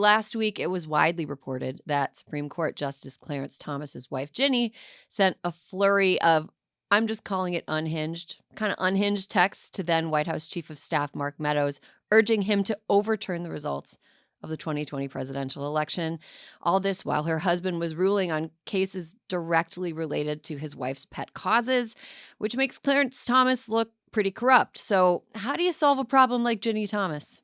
Last week, it was widely reported that Supreme Court Justice Clarence Thomas's wife, Ginni, sent a flurry of, I'm just calling it unhinged texts to then White House Chief of Staff Mark Meadows, urging him to overturn the results of the 2020 presidential election. All this while her husband was ruling on cases directly related to his wife's pet causes, which makes Clarence Thomas look pretty corrupt. So how do you solve a problem like Ginni Thomas?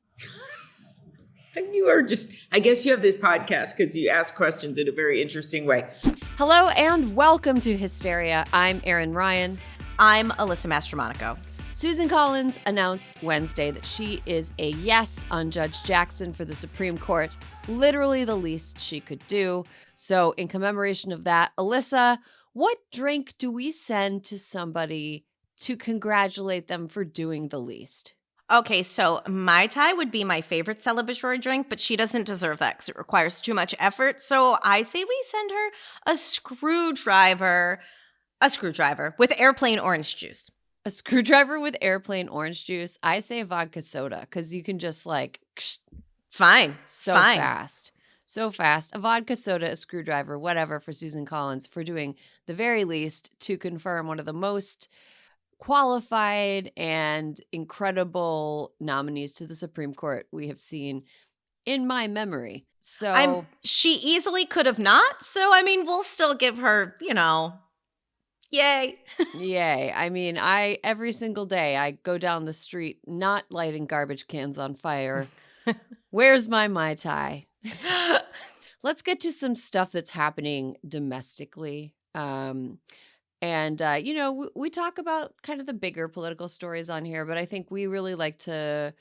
You are just, I guess you have this podcast because you ask questions in a very interesting way. Hello and welcome to Hysteria. I'm Erin Ryan. I'm Alyssa Mastromonaco. Susan Collins announced Wednesday that she is a yes on Judge Jackson for the Supreme Court, literally the least she could do. So in commemoration of that, Alyssa, what drink do we send to somebody to congratulate them for doing the least? Okay, so Mai Tai would be my favorite celebratory drink, but she doesn't deserve that because it requires too much effort. So I say we send her a screwdriver with airplane orange juice. A screwdriver with airplane orange juice. I say a vodka soda because you can just Fine. fast. So fast. A vodka soda, a screwdriver, whatever for Susan Collins for doing the very least to confirm one of the most qualified and incredible nominees to the Supreme Court we have seen in my memory. So she easily could have not. So, we'll still give her, yay. Yay. Every single day I go down the street not lighting garbage cans on fire. Where's my Mai Tai? Let's get to some stuff that's happening domestically. We talk about kind of the bigger political stories on here, but I think we really like to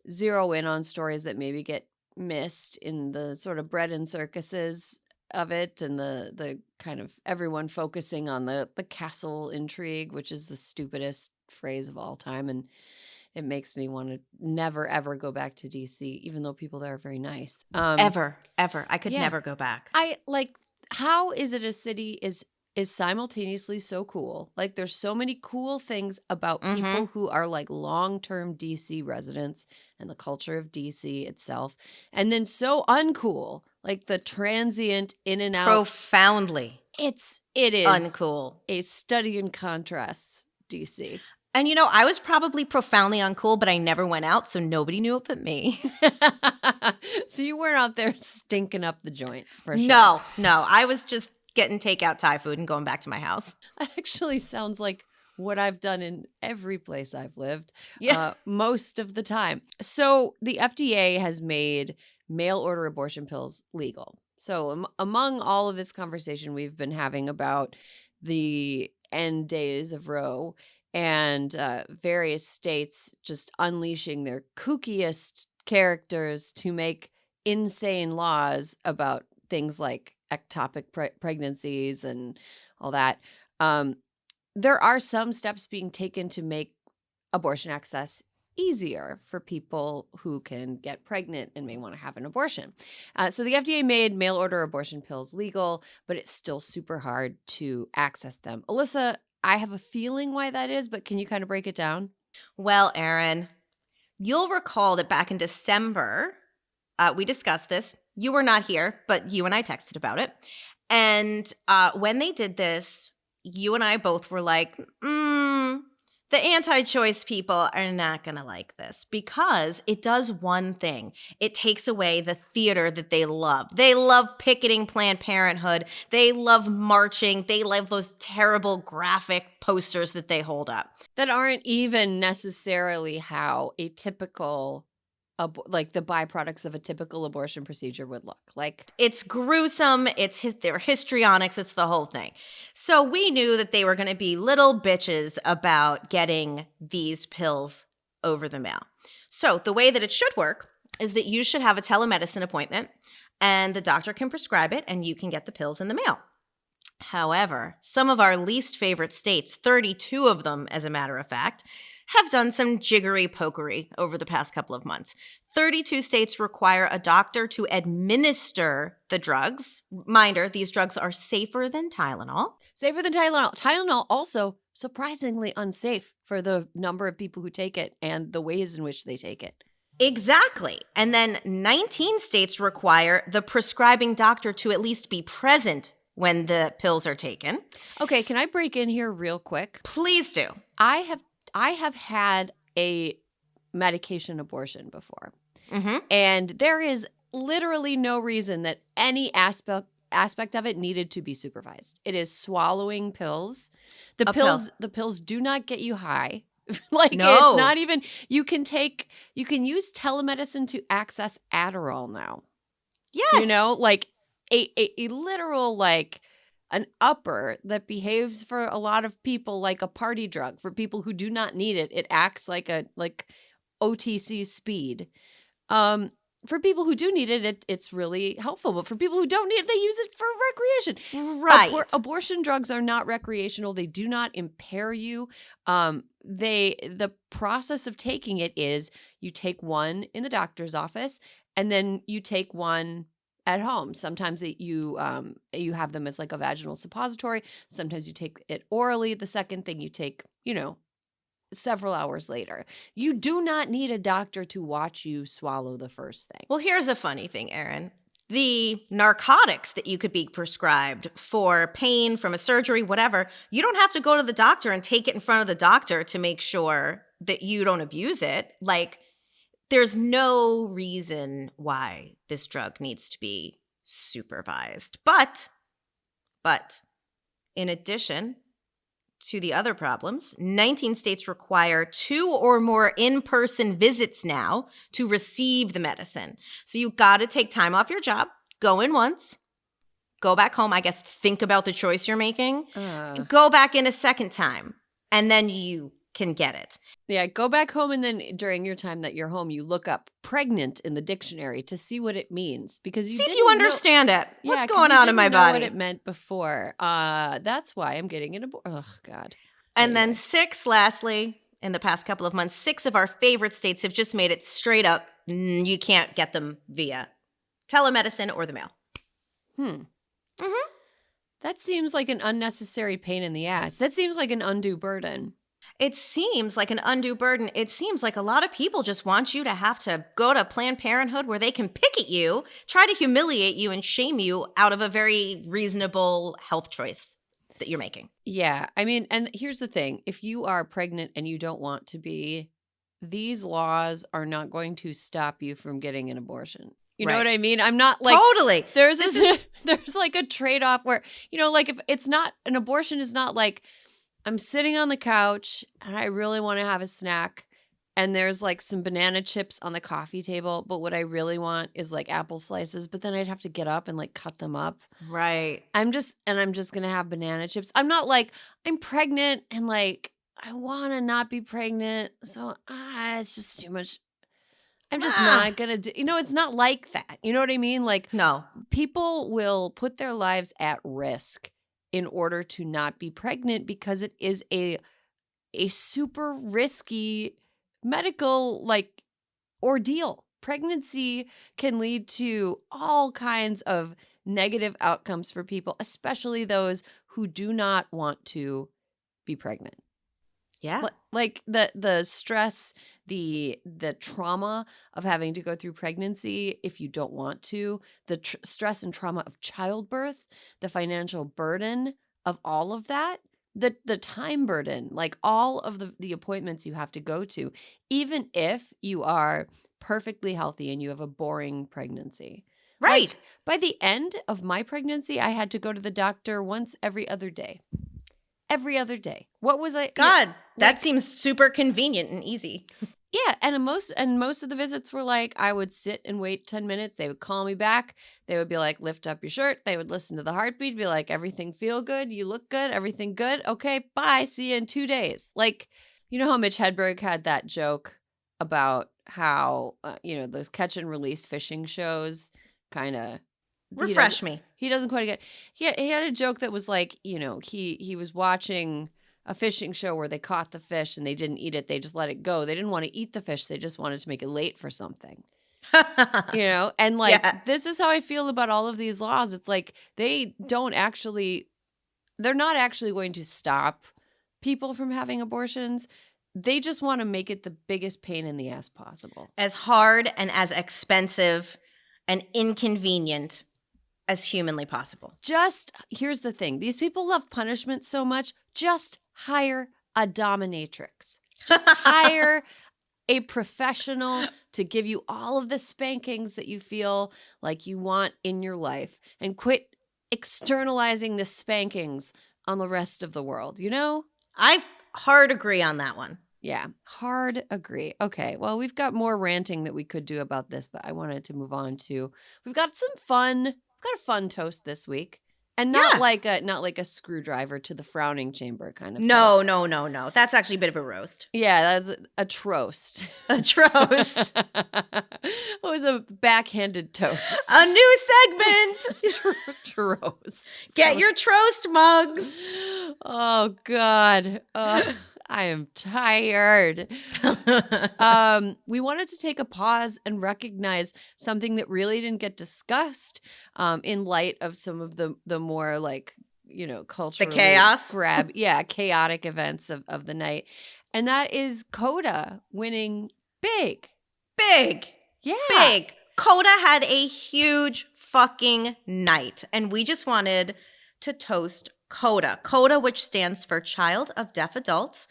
zero in on stories that maybe get missed in the sort of bread and circuses of it and the kind of everyone focusing on the castle intrigue, which is the stupidest phrase of all time. And it makes me want to never, ever go back to DC, even though people there are very nice. Ever. I could never go back. How is it a city is simultaneously so cool? Like there's so many cool things about people who are like long-term DC residents and the culture of DC itself. And then so uncool, like the transient in and out. Profoundly. It is uncool. A study in contrasts, DC. And I was probably profoundly uncool, but I never went out, so nobody knew it but me. So you weren't out there stinking up the joint for sure. No. I was just getting takeout Thai food and going back to my house. That actually sounds like what I've done in every place I've lived, most of the time. So the FDA has made mail-order abortion pills legal. So among all of this conversation we've been having about the end days of Roe and various states just unleashing their kookiest characters to make insane laws about things like ectopic pregnancies and all that. There are some steps being taken to make abortion access easier for people who can get pregnant and may want to have an abortion. So the FDA made mail-order abortion pills legal, but it's still super hard to access them. Alyssa, I have a feeling why that is, but can you kind of break it down? Well, Erin, you'll recall that back in December, we discussed this. You were not here, but you and I texted about it. And when they did this, you and I both were like, the anti-choice people are not going to like this because it does one thing. It takes away the theater that they love. They love picketing Planned Parenthood. They love marching. They love those terrible graphic posters that they hold up. That aren't even necessarily how a typical the byproducts of a typical abortion procedure would look like. It's gruesome. They're histrionics. It's the whole thing. So we knew that they were going to be little bitches about getting these pills over the mail. So the way that it should work is that you should have a telemedicine appointment and the doctor can prescribe it and you can get the pills in the mail. However, some of our least favorite states, 32 of them as a matter of fact, have done some jiggery-pokery over the past couple of months. 32 states require a doctor to administer the drugs. Reminder, these drugs are safer than Tylenol. Safer than Tylenol. Tylenol also surprisingly unsafe for the number of people who take it and the ways in which they take it. Exactly. And then 19 states require the prescribing doctor to at least be present when the pills are taken. Okay, can I break in here real quick? Please do. I have had a medication abortion before. Mm-hmm. And there is literally no reason that any aspect of it needed to be supervised. It is swallowing pills. The pills do not get you high. Like No. It's not even you can use telemedicine to access Adderall now. Yes. You know, like a literal like an upper that behaves for a lot of people like a party drug. For people who do not need it, it acts like OTC speed. For people who do need it, it's really helpful. But for people who don't need it, they use it for recreation. Right. Abortion drugs are not recreational. They do not impair you. The process of taking it is you take one in the doctor's office and then you take one at home. Sometimes you have them as like a vaginal suppository. Sometimes you take it orally. The second thing you take, several hours later. You do not need a doctor to watch you swallow the first thing. Well, here's a funny thing, Erin. The narcotics that you could be prescribed for pain from a surgery, whatever, you don't have to go to the doctor and take it in front of the doctor to make sure that you don't abuse it. Like, there's no reason why this drug needs to be supervised. But in addition to the other problems, 19 states require 2 or more in-person visits now to receive the medicine. So you got to take time off your job, go in once, go back home, I guess think about the choice you're making, go back in a second time, and then you can get it. Yeah, go back home and then during your time that you're home, you look up pregnant in the dictionary to see what it means because you see if you understand it. What's going on in my body? What it meant before. That's why I'm getting an abortion. Oh God. And then 6, lastly, in the past couple of months, 6 of our favorite states have just made it straight up. You can't get them via telemedicine or the mail. That seems like an unnecessary pain in the ass. That seems like an undue burden. It seems like an undue burden. It seems like a lot of people just want you to have to go to Planned Parenthood where they can pick at you, try to humiliate you and shame you out of a very reasonable health choice that you're making. Yeah. I mean, and here's the thing. If you are pregnant and you don't want to be, these laws are not going to stop you from getting an abortion. You know what I mean? I'm not like totally. There's like a trade-off where, like if it's not an abortion is not like I'm sitting on the couch and I really want to have a snack and there's like some banana chips on the coffee table, but what I really want is like apple slices, but then I'd have to get up and like cut them up. Right. I'm just going to have banana chips. I'm not like I'm pregnant and like I want to not be pregnant. So it's just too much. I'm just not going to do, it's not like that. You know what I mean? Like no, people will put their lives at risk in order to not be pregnant because it is a super risky medical like ordeal. Pregnancy can lead to all kinds of negative outcomes for people, especially those who do not want to be pregnant. Yeah. Like the stress, the trauma of having to go through pregnancy if you don't want to, the stress and trauma of childbirth, the financial burden of all of that, the time burden, like all of the appointments you have to go to, even if you are perfectly healthy and you have a boring pregnancy. Right. Like, by the end of my pregnancy, I had to go to the doctor once every other day. Every other day. What was I? God, that seems super convenient and easy. Yeah, and most of the visits were like I would sit and wait 10 minutes. They would call me back. They would be like, lift up your shirt. They would listen to the heartbeat, be like, everything feel good? You look good? Everything good? Okay, bye. See you in 2 days. Like, you know how Mitch Hedberg had that joke about how, those catch and release fishing shows kind of refresh me. He doesn't quite get. He had a joke that was like, he was watching a fishing show where they caught the fish and they didn't eat it. They just let it go. They didn't want to eat the fish. They just wanted to make it late for something. And like, This is how I feel about all of these laws. It's like they're not actually going to stop people from having abortions. they just want to make it the biggest pain in the ass possible. As hard and as expensive and inconvenient as humanly possible. Here's the thing. These people love punishment so much. Just hire a dominatrix. Just hire a professional to give you all of the spankings that you feel like you want in your life, and quit externalizing the spankings on the rest of the world, you know? I hard agree on that one. Yeah, hard agree. Okay, well, we've got more ranting that we could do about this, but I wanted to move on to, we've got a fun toast this week. And not like a screwdriver to the frowning chamber kind of No. toast. That's actually a bit of a roast. Yeah, that's a troast. A troast. It was a backhanded toast. A new segment. Troast. Get your troast mugs. Oh, God. I am tired. We wanted to take a pause and recognize something that really didn't get discussed in light of some of the more like, you know, culturally the chaos, chaotic events of the night. And that is CODA winning big. Yeah. Big. CODA had a huge fucking night. And we just wanted to toast CODA. CODA, which stands for Child of Deaf Adults,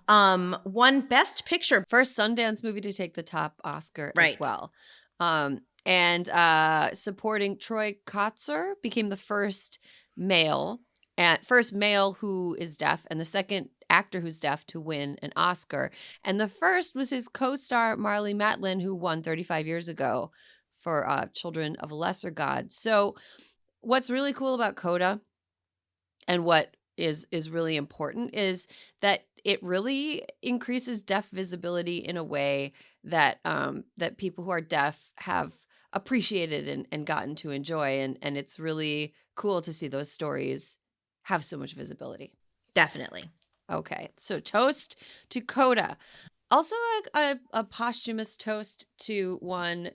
won Best Picture. First Sundance movie to take the top Oscar as well. And supporting Troy Kotsur became the first male who is deaf, and the second actor who's deaf to win an Oscar. And the first was his co-star Marlee Matlin, who won 35 years ago for Children of a Lesser God. So what's really cool about CODA, and what is really important, is that it really increases deaf visibility in a way that that people who are deaf have appreciated and gotten to enjoy. And it's really cool to see those stories have so much visibility. Definitely. Okay, so toast to CODA. Also a posthumous toast to one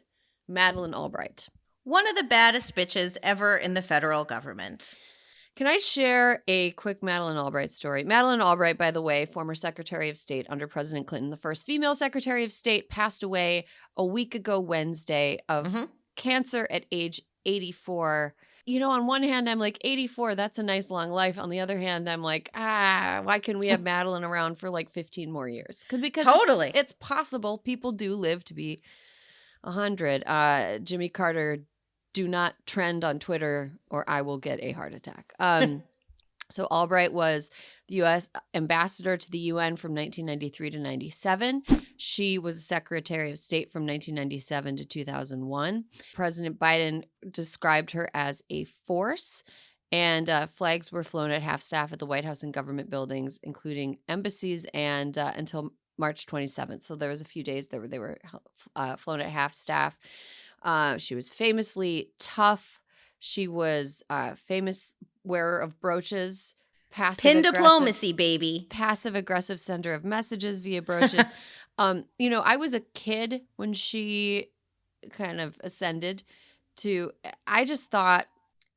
Madeleine Albright. One of the baddest bitches ever in the federal government. Can I share a quick Madeleine Albright story? Madeleine Albright, by the way, former Secretary of State under President Clinton, the first female Secretary of State, passed away a week ago Wednesday of cancer at age 84. You know, on one hand, I'm like, 84, that's a nice long life. On the other hand, I'm like, why can we have Madeleine around for like 15 more years? Because totally. It's possible. People do live to be 100. Jimmy Carter, do not trend on Twitter or I will get a heart attack. So Albright was the U.S. ambassador to the UN from 1993 to 97. She was Secretary of State from 1997 to 2001. President Biden described her as a force, and flags were flown at half-staff at the White House and government buildings, including embassies, and until March 27th. So there was a few days that they were flown at half-staff. She was famously tough. She was famous wearer of brooches. Pin diplomacy, baby. Passive-aggressive sender of messages via brooches. You know, I was a kid when she kind of ascended to, I just thought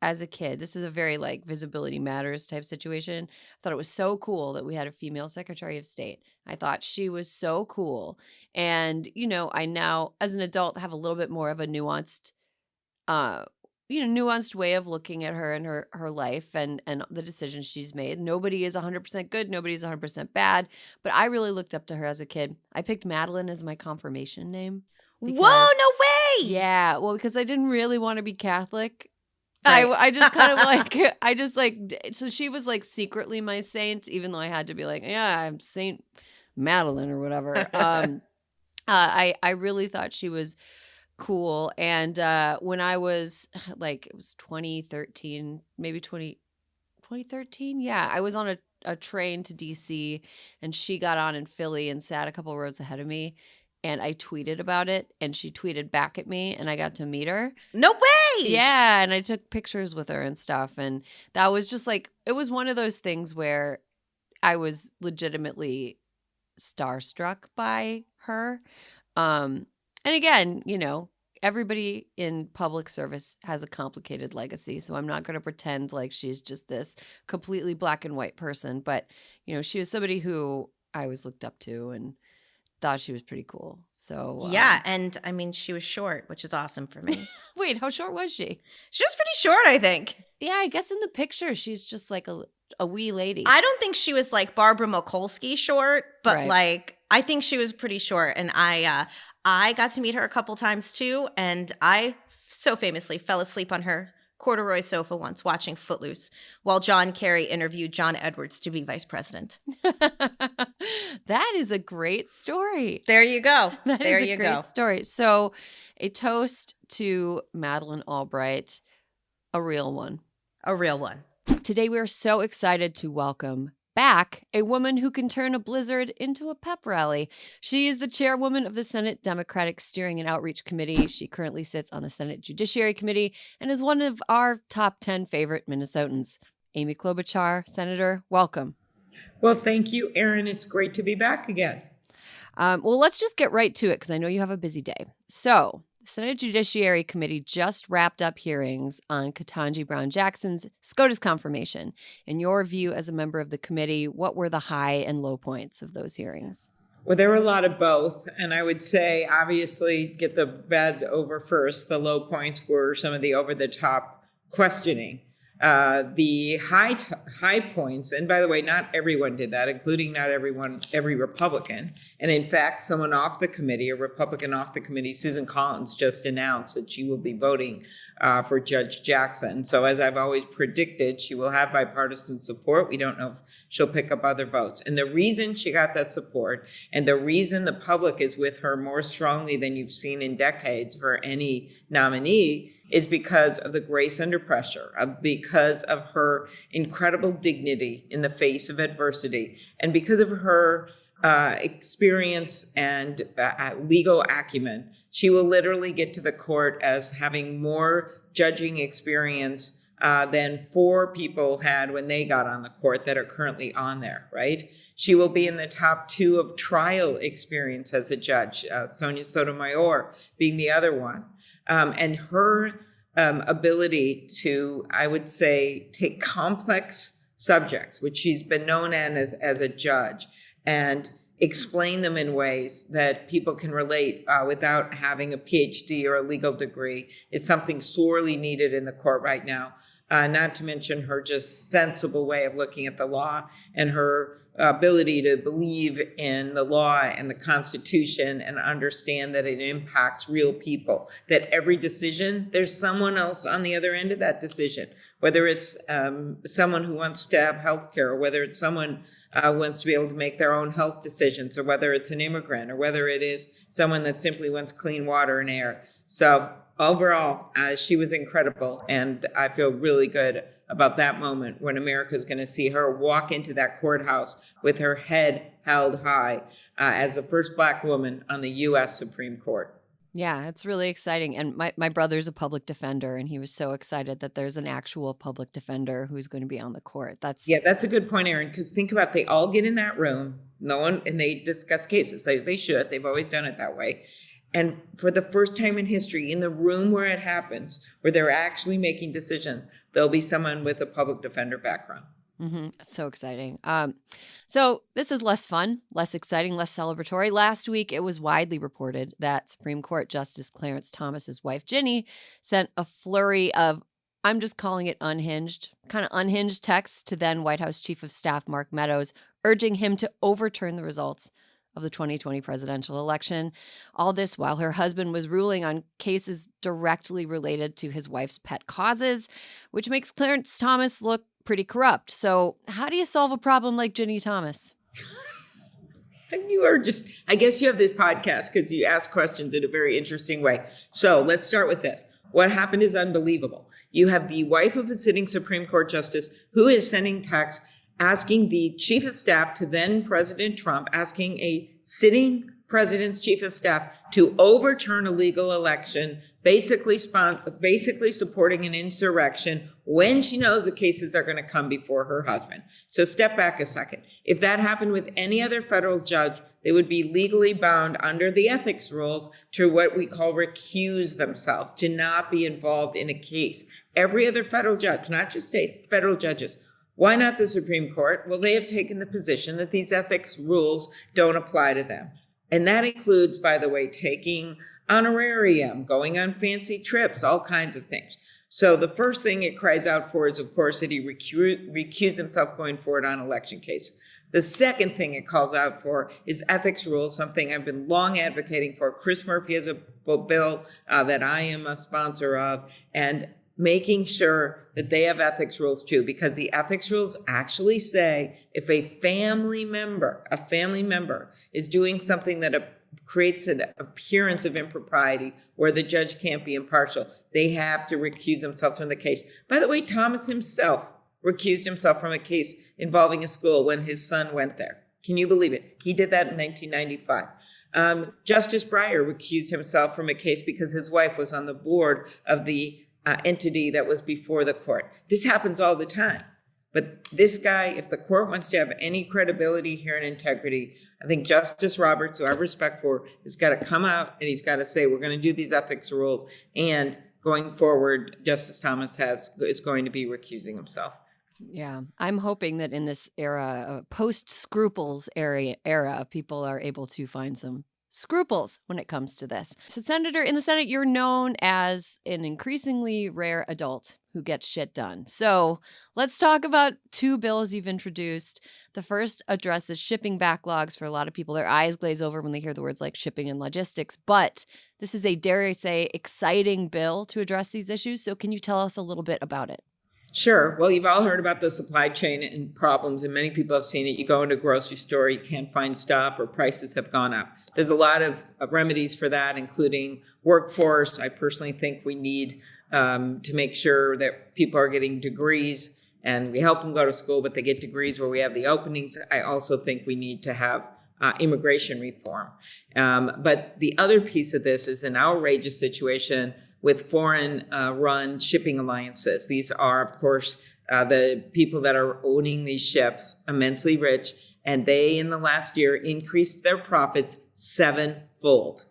as a kid, this is a very like visibility matters type situation. I thought it was so cool that we had a female Secretary of State. I thought she was so cool. And, you know, I now as an adult have a little bit more of a nuanced way of looking at her and her life and the decisions she's made. Nobody is 100% good. Nobody's 100% bad. But I really looked up to her as a kid. I picked Madeleine as my confirmation name. Whoa, no way! Yeah, well, because I didn't really want to be Catholic. Right. I just kind of so she was like secretly my saint, even though I had to be like, yeah, I'm Saint Madeleine or whatever. I really thought she was cool. And when I was like, it was 2013, maybe 2013. Yeah, I was on a train to DC and she got on in Philly and sat a couple rows ahead of me. And I tweeted about it and she tweeted back at me and I got to meet her. No way! Yeah, and I took pictures with her and stuff. And that was just like, it was one of those things where I was legitimately starstruck by her. And again, you know, everybody in public service has a complicated legacy. So I'm not going to pretend like she's just this completely black and white person. But, you know, she was somebody who I always looked up to and thought she was pretty cool. So yeah, and I mean, she was short, which is awesome for me. Wait, how short was she? She was pretty short, I think. Yeah, I guess in the picture she's just like a wee lady. I don't think she was like Barbara Mikulski short, but Right. like I think she was pretty short. And I got to meet her a couple times too, and I so famously fell asleep on her corduroy sofa once watching Footloose while John Kerry interviewed John Edwards to be vice president. That is a great story. There you go. That there is a you great go. story. So, a toast to Madeleine Albright, a real one. A real one. Today, we are so excited to welcome back a woman who can turn a blizzard into a pep rally. She is the chairwoman of the Senate Democratic Steering and Outreach Committee. She currently sits on the Senate Judiciary Committee and is one of our top 10 favorite Minnesotans. Amy Klobuchar, Senator, welcome. Well, thank you, Erin. It's great to be back again. Well, let's just get right to it because I know you have a busy day. So, the Senate Judiciary Committee just wrapped up hearings on Ketanji Brown Jackson's SCOTUS confirmation. In your view as a member of the committee, what were the high and low points of those hearings? Well, there were a lot of both. And I would say, obviously, get the bad over first. The low points were some of the over-the-top questioning. The high points, and by the way, not everyone did that, including not every Republican. And in fact, someone off the committee, a Republican off the committee, Susan Collins, just announced that she will be voting for Judge Jackson. So as I've always predicted, she will have bipartisan support. We don't know if she'll pick up other votes. And the reason she got that support, and the reason the public is with her more strongly than you've seen in decades for any nominee, is because of the grace under pressure, because of her incredible dignity in the face of adversity, and because of her experience and legal acumen. She will literally get to the court as having more judging experience than 4 people had when they got on the court that are currently on there, right? She will be in the top 2 of trial experience as a judge, Sonia Sotomayor being the other one. And her ability to, I would say, take complex subjects, which she's been known as a judge, and explain them in ways that people can relate without having a PhD or a legal degree is something sorely needed in the court right now. Not to mention her just sensible way of looking at the law and her ability to believe in the law and the Constitution and understand that it impacts real people, that every decision, there's someone else on the other end of that decision, whether it's someone who wants to have health care, or whether it's someone who wants to be able to make their own health decisions, or whether it's an immigrant, or whether it is someone that simply wants clean water and air. So overall, she was incredible, and I feel really good about that moment when America is going to see her walk into that courthouse with her head held high as the first Black woman on the U.S. Supreme Court. Yeah, it's really exciting. And my brother's a public defender, and he was so excited that there's an actual public defender who's going to be on the court. That's a good point, Erin, because think about, they all get in that room, and they discuss cases. They should. They've always done it that way. And for the first time in history, in the room where it happens, where they're actually making decisions, there'll be someone with a public defender background. Mm-hmm. That's so exciting. So this is less fun, less exciting, less celebratory. Last week, it was widely reported that Supreme Court Justice Clarence Thomas's wife, Ginni, sent a flurry of, I'm just calling it unhinged texts to then White House Chief of Staff Mark Meadows, urging him to overturn the results of the 2020 presidential election. All this while her husband was ruling on cases directly related to his wife's pet causes, which makes Clarence Thomas look pretty corrupt. So how do you solve a problem like Ginni Thomas? You are just, I guess you have this podcast because you ask questions in a very interesting way. So let's start with this. What happened is unbelievable. You have the wife of a sitting Supreme Court justice who is sending texts asking the chief of staff to then President Trump, asking a sitting president's chief of staff to overturn a legal election, basically supporting an insurrection when she knows the cases are going to come before her husband. So step back a second. If that happened with any other federal judge, they would be legally bound under the ethics rules to what we call recuse themselves, to not be involved in a case. Every other federal judge, not just state, federal judges, Why not the Supreme Court? Well, they have taken the position that these ethics rules don't apply to them. And that includes, by the way, taking honorarium, going on fancy trips, all kinds of things. So the first thing it cries out for is, of course, that he recuse himself going forward on election case. The second thing it calls out for is ethics rules, something I've been long advocating for. Chris Murphy has a bill that I am a sponsor of, and making sure that they have ethics rules too, because the ethics rules actually say if a family member is doing something that creates an appearance of impropriety where the judge can't be impartial, they have to recuse themselves from the case. By the way, Thomas himself recused himself from a case involving a school when his son went there. Can you believe it? He did that in 1995. Justice Breyer recused himself from a case because his wife was on the board of the entity that was before the court. This happens all the time. But this guy, if the court wants to have any credibility here and integrity, I think Justice Roberts, who I have respect for, has got to come out and he's got to say, we're going to do these ethics rules. And going forward, Justice Thomas is going to be recusing himself. Yeah, I'm hoping that in this era, post-scruples era, people are able to find some scruples when it comes to this. So, Senator, in the Senate, you're known as an increasingly rare adult who gets shit done. So let's talk about two bills you've introduced. The first addresses shipping backlogs. For a lot of people, their eyes glaze over when they hear the words like shipping and logistics. But this is a, dare I say, exciting bill to address these issues. So can you tell us a little bit about it? Sure. Well, you've all heard about the supply chain and problems, and many people have seen it. You go into a grocery store, you can't find stuff, or prices have gone up. There's a lot of remedies for that, including workforce. I personally think we need to make sure that people are getting degrees, and we help them go to school, but they get degrees where we have the openings. I also think we need to have immigration reform. But the other piece of this is an outrageous situation with foreign-run shipping alliances. These are, of course, the people that are owning these ships, immensely rich, and they, in the last year, increased their profits 7-fold.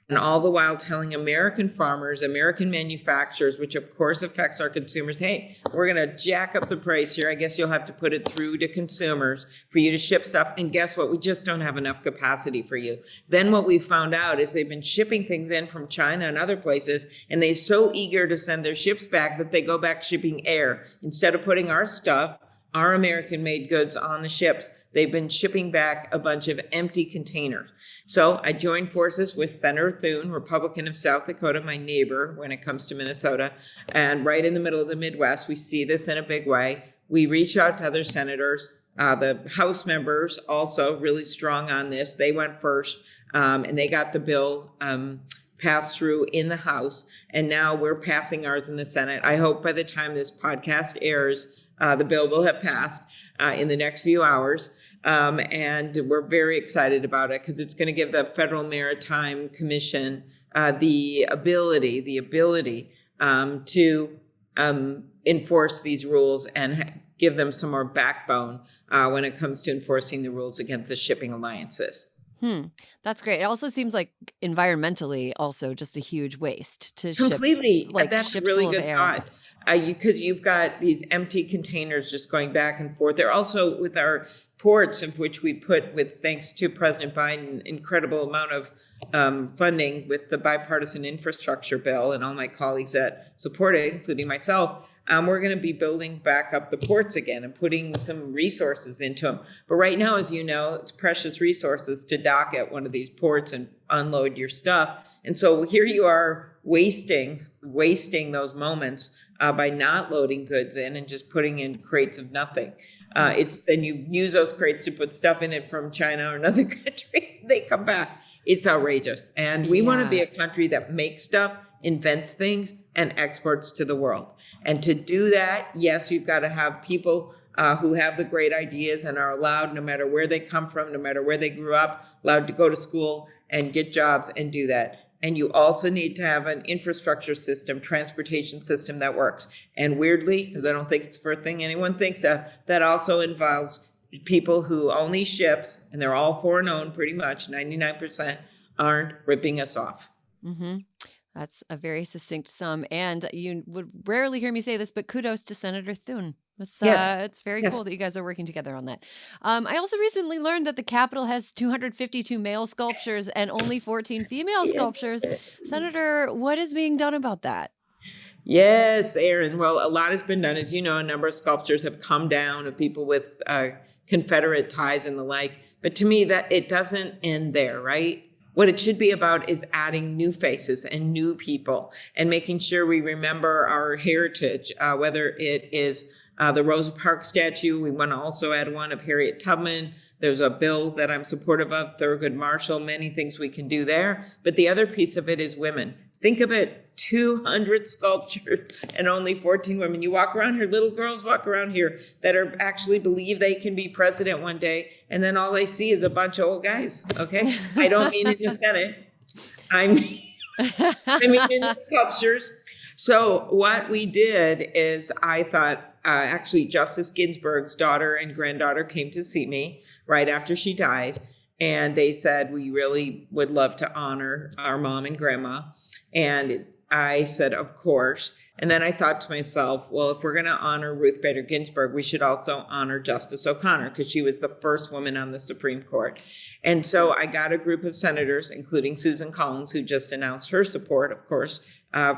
And all the while telling American farmers, American manufacturers, which of course affects our consumers, hey, we're going to jack up the price here. I guess you'll have to put it through to consumers for you to ship stuff. And guess what? We just don't have enough capacity for you. Then what we found out is they've been shipping things in from China and other places, and they're so eager to send their ships back that they go back shipping air. Instead of putting our stuff, our American-made goods on the ships, they've been shipping back a bunch of empty containers. So I joined forces with Senator Thune, Republican of South Dakota, my neighbor when it comes to Minnesota. And right in the middle of the Midwest, we see this in a big way. We reach out to other senators. The House members also really strong on this. They went first, and they got the bill passed through in the House. And now we're passing ours in the Senate. I hope by the time this podcast airs, the bill will have passed in the next few hours. And we're very excited about it because it's going to give the Federal Maritime Commission the ability to enforce these rules and give them some more backbone when it comes to enforcing the rules against the shipping alliances. That's great. It also seems like environmentally also just a huge waste to completely. Ship, like that's ships really full of good air. thought. Because you've got these empty containers just going back and forth. They're also with our ports, of which we put, with thanks to President Biden, incredible amount of funding with the bipartisan infrastructure bill, and all my colleagues that support it, including myself. We're going to be building back up the ports again and putting some resources into them. But right now, as you know, it's precious resources to dock at one of these ports and unload your stuff. And so here you are wasting those moments by not loading goods in and just putting in crates of nothing. Then you use those crates to put stuff in it from China or another country. They come back. It's outrageous. And we want to be a country that makes stuff, invents things, and exports to the world. And to do that, yes, you've got to have people who have the great ideas and are allowed, no matter where they come from, no matter where they grew up, allowed to go to school and get jobs and do that. And you also need to have an infrastructure system, transportation system that works. And weirdly, because I don't think it's the first thing anyone thinks of, that also involves people who own these ships, and they're all foreign owned pretty much, 99%, aren't ripping us off. Mm-hmm. That's a very succinct sum. And you would rarely hear me say this, but kudos to Senator Thune. It's very cool that you guys are working together on that. I also recently learned that the Capitol has 252 male sculptures and only 14 female sculptures. Senator, what is being done about that? Yes, Erin. Well, a lot has been done. As you know, a number of sculptures have come down of people with Confederate ties and the like. But to me, that it doesn't end there, right? What it should be about is adding new faces and new people and making sure we remember our heritage, whether it is the Rosa Parks statue. We want to also add one of Harriet Tubman. There's a bill that I'm supportive of, Thurgood Marshall, many things we can do there. But the other piece of it is women. Think of it, 200 sculptures and only 14 women. You walk around here, little girls walk around here that are actually believe they can be president one day, and then all they see is a bunch of old guys, okay? I don't mean in the Senate. I mean in the sculptures. So what we did is I thought, actually Justice Ginsburg's daughter and granddaughter came to see me right after she died. And they said, we really would love to honor our mom and grandma. And I said, of course. And then I thought to myself, well, if we're going to honor Ruth Bader Ginsburg, we should also honor Justice O'Connor because she was the first woman on the Supreme Court. And so I got a group of senators, including Susan Collins, who just announced her support, of course,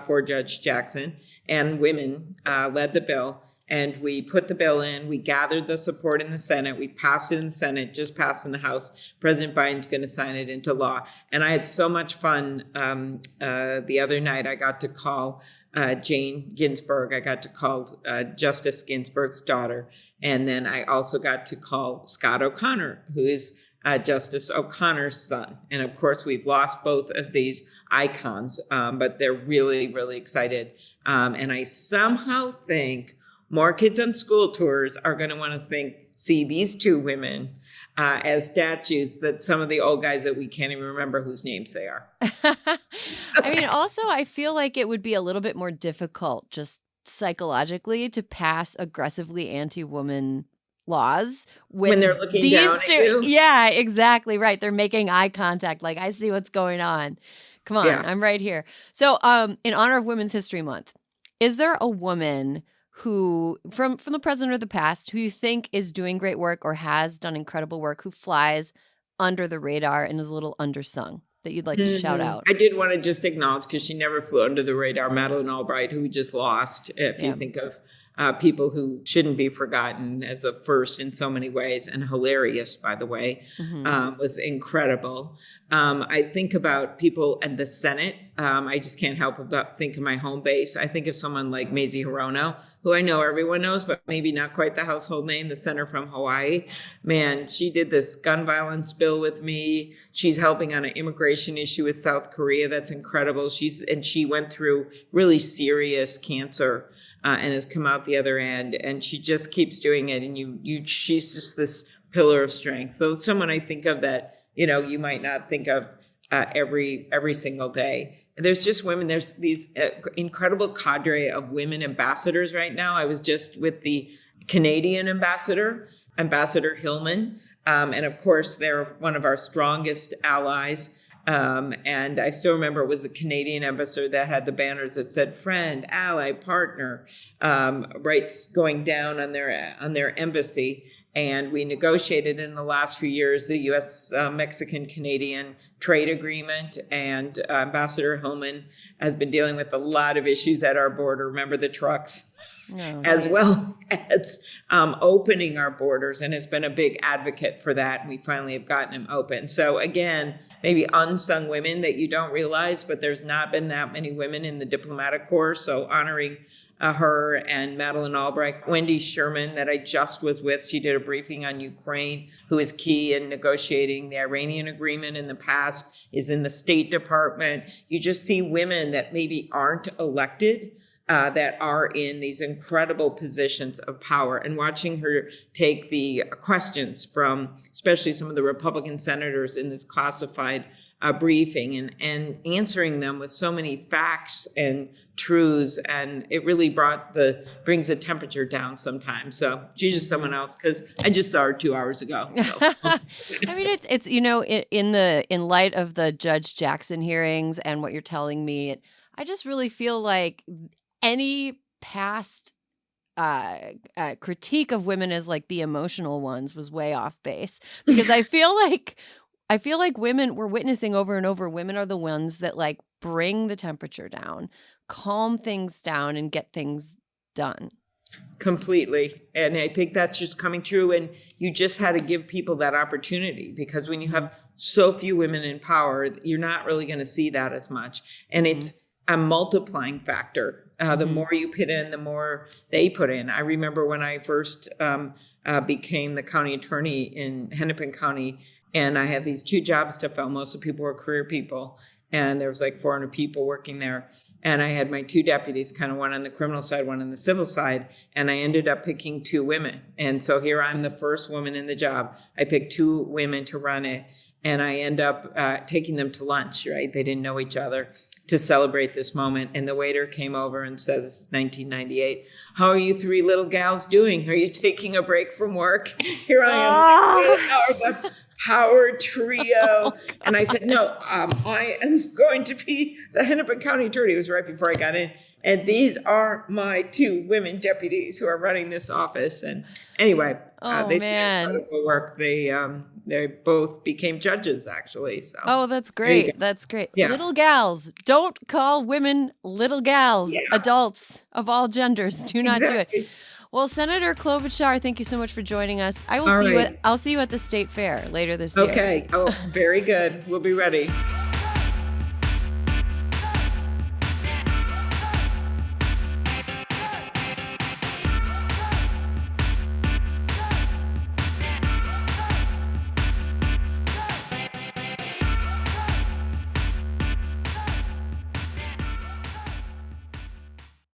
for Judge Jackson, and women led the bill. And we put the bill in, we gathered the support in the Senate, we passed it in the Senate, just passed in the House. President Biden's going to sign it into law. And I had so much fun the other night. I got to call Jane Ginsburg. I got to call Justice Ginsburg's daughter. And then I also got to call Scott O'Connor, who is Justice O'Connor's son. And of course, we've lost both of these icons, but they're really, really excited. And I somehow think more kids on school tours are going to want to see these two women as statues that some of the old guys that we can't even remember whose names they are. I mean, also, I feel like it would be a little bit more difficult just psychologically to pass aggressively anti-woman laws when they're looking down at you. Yeah, exactly right. They're making eye contact. Like, I see what's going on. Come on, yeah. I'm right here. So in honor of Women's History Month, is there a woman who from the president of the past who you think is doing great work or has done incredible work, who flies under the radar and is a little undersung, that you'd like to shout out? I did want to just acknowledge, because she never flew under the radar, Madeleine Albright, who we just lost. If you think of people who shouldn't be forgotten as a first in so many ways, and hilarious, by the way, was incredible. I think about people in the Senate. I just can't help but think of my home base. I think of someone like Mazie Hirono, who I know everyone knows, but maybe not quite the household name, the senator from Hawaii. Man, she did this gun violence bill with me. She's helping on an immigration issue with South Korea. That's incredible. She went through really serious cancer and has come out the other end, and she just keeps doing it. And she's just this pillar of strength. So someone I think of that, you might not think of every single day. There's just women. There's these incredible cadre of women ambassadors right now. I was just with the Canadian ambassador, Ambassador Hillman. And of course, they're one of our strongest allies. And I still remember it was a Canadian ambassador that had the banners that said friend, ally, partner, right, going down on their embassy. And we negotiated in the last few years the U.S. Mexican-Canadian trade agreement. And Ambassador Hillman has been dealing with a lot of issues at our border. Remember the trucks? As well as opening our borders, and has been a big advocate for that. And we finally have gotten them open. So again, maybe unsung women that you don't realize, but there's not been that many women in the diplomatic corps. So honoring her and Madeleine Albright, Wendy Sherman that I just was with, she did a briefing on Ukraine, who is key in negotiating the Iranian agreement in the past, is in the State Department. You just see women that maybe aren't elected, that are in these incredible positions of power, and watching her take the questions from especially some of the Republican senators in this classified briefing and answering them with so many facts and truths. And it really brings the temperature down sometimes. So she's just someone else, because I just saw her 2 hours ago. So. I mean, it's in light of the Judge Jackson hearings and what you're telling me, I just really feel like any past critique of women as like the emotional ones was way off base, because I feel like women, we're witnessing over and over, women are the ones that like bring the temperature down, calm things down, and get things done. Completely. And I think that's just coming true. And you just had to give people that opportunity, because when you have so few women in power, you're not really going to see that as much. And it's a multiplying factor. The more you put in, the more they put in. I remember when I first became the county attorney in Hennepin County, and I had these 2 jobs to fill. Most of the people were career people, and there was like 400 people working there. And I had my 2 deputies, kind of one on the criminal side, one on the civil side. And I ended up picking 2 women. And so here I'm the first woman in the job. I picked 2 women to run it. And I end up taking them to lunch, right? They didn't know each other, to celebrate this moment. And the waiter came over and says, it's 1998. How are you 3 little gals doing? Are you taking a break from work? Here I am. The power trio. And I said, no, I am going to be the Hennepin County attorney. It was right before I got in. And these are my 2 women deputies who are running this office. And anyway, they did incredible work. They both became judges, actually. So. Oh, that's great. That's great. Yeah. Little gals. Don't call women little gals. Yeah. Adults of all genders. Do not do it. Well, Senator Klobuchar, thank you so much for joining us. I'll see you at the state fair later this year. Okay. Oh, very good. We'll be ready.